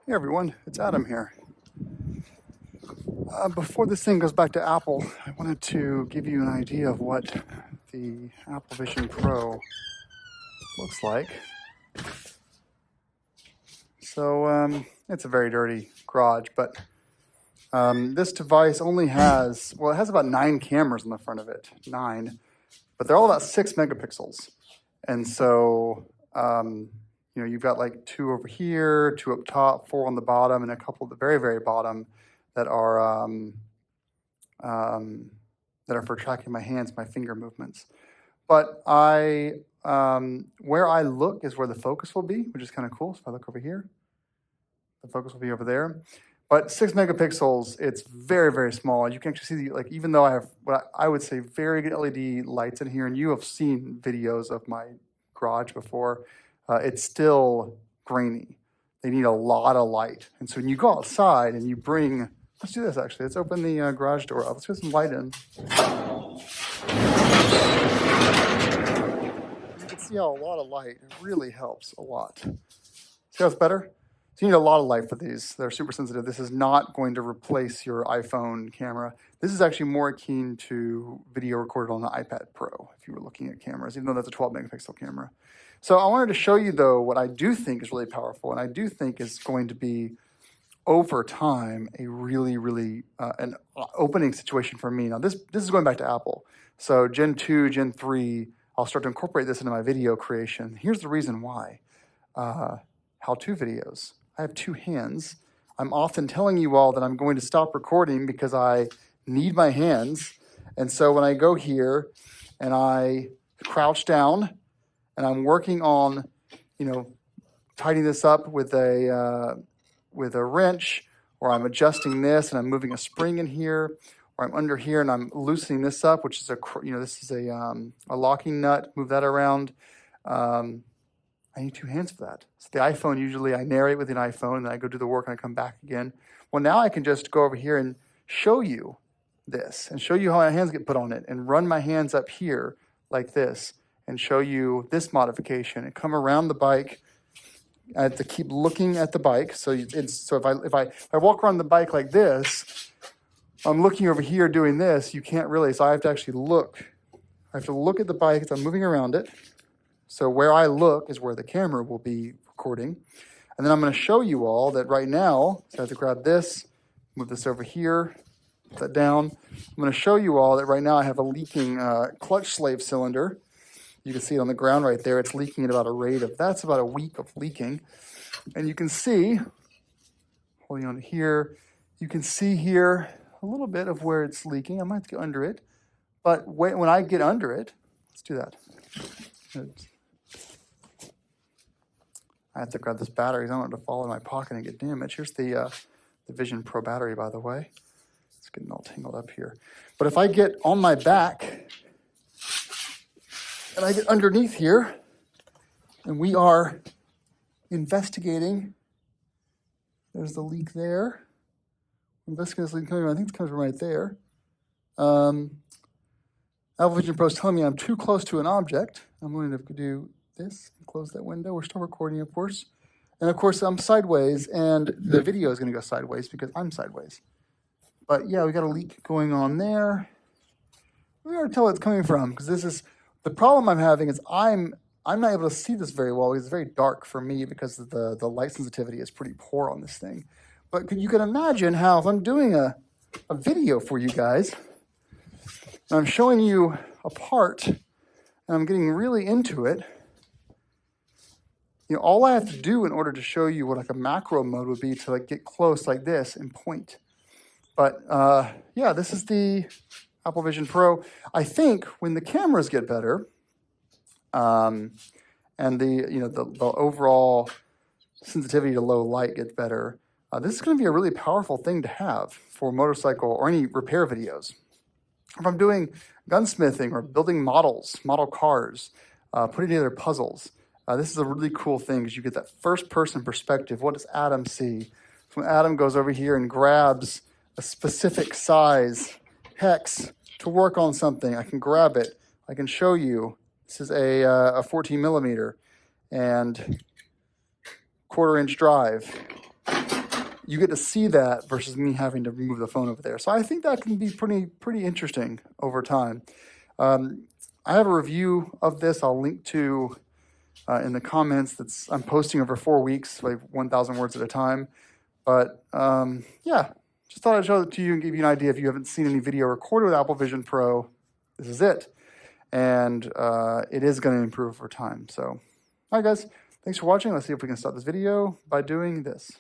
Hey everyone, it's Adam here. Before this thing goes back to Apple, I wanted to give you an idea of what the Apple Vision Pro looks like. So it's a very dirty garage, but this device only has, well, it has about 9 cameras on the front of it, 9, but they're all about 6 megapixels. And so, you've got like 2 over here, 2 up top, 4 on the bottom, and a couple at the very, very bottom that are for tracking my hands, my finger movements. But where I look is where the focus will be, which is kind of cool. So if I look over here, the focus will be over there. But 6 megapixels, it's very, very small. You can actually see even though I have what I would say very good LED lights in here, and you have seen videos of my garage before, it's still grainy. They need a lot of light. And so when you go outside and you bring, let's do this actually. Let's open the garage door up. Let's get some light in. You can see how a lot of light really helps a lot. See how it's better? So you need a lot of light for these. They're super sensitive. This is not going to replace your iPhone camera. This is actually more akin to video recorded on the iPad Pro, if you were looking at cameras, even though that's a 12 megapixel camera. So I wanted to show you, though, what I do think is really powerful, and I do think is going to be, over time, a really, really an opening situation for me. Now, this is going back to Apple. So Gen 2, Gen 3, I'll start to incorporate this into my video creation. Here's the reason why. How-to videos. I have 2 hands. I'm often telling you all that I'm going to stop recording because I need my hands. And so when I go here and I crouch down and I'm working on, tightening this up with a wrench, or I'm adjusting this and I'm moving a spring in here, or I'm under here and I'm loosening this up, which is this is a locking nut, move that around. I need 2 hands for that. So the iPhone, usually I narrate with an iPhone and then I go do the work and I come back again. Well, now I can just go over here and show you this and show you how my hands get put on it and run my hands up here like this and show you this modification and come around the bike. I have to keep looking at the bike. So if I walk around the bike like this, I'm looking over here doing this, you can't really, so I have to actually look. I have to look at the bike as I'm moving around it. So where I look is where the camera will be recording. And then I'm going to show you all that right now, so I have to grab this, move this over here, put that down. I'm going to show you all that right now I have a leaking clutch slave cylinder. You can see it on the ground right there. It's leaking at about a rate of, that's about a week of leaking. And you can see, holding on to here, you can see here a little bit of where it's leaking. I might have to get under it. But when I get under it, let's do that. I have to grab this battery. I don't want it to fall in my pocket and get damaged. Here's the Vision Pro battery, by the way. It's getting all tangled up here. But if I get on my back and I get underneath here, and we are investigating, there's the leak there. Investigating this leak coming, I think it comes from right there. Apple Vision Pro is telling me I'm too close to an object. I'm going to do this, close that window. We're still recording, of course. And of course, I'm sideways, and the video is going to go sideways because I'm sideways. But yeah, we got a leak going on there. We gotta tell where it's coming from, because this is, the problem I'm having is I'm not able to see this very well because it's very dark for me because the light sensitivity is pretty poor on this thing. But you can imagine how if I'm doing a video for you guys, and I'm showing you a part, and I'm getting really into it, all I have to do in order to show you what like a macro mode would be to like get close like this and point. But yeah, this is the Apple Vision Pro. I think when the cameras get better, and the overall sensitivity to low light gets better, this is going to be a really powerful thing to have for motorcycle or any repair videos. If I'm doing gunsmithing or building model cars, putting together puzzles, this is a really cool thing because you get that first-person perspective. What does Adam see? So when Adam goes over here and grabs a specific size hex to work on something, I can grab it. I can show you. This is a 14 millimeter and 1/4 inch drive. you get to see that versus me having to remove the phone over there. So I think that can be pretty interesting over time. I have a review of this I'll link to in the comments. I'm posting over 4 weeks, like 1,000 words at a time. But yeah, just thought I'd show it to you and give you an idea. If you haven't seen any video recorded with Apple Vision Pro, this is it. And it is going to improve over time. So, all right, guys, thanks for watching. Let's see if we can start this video by doing this.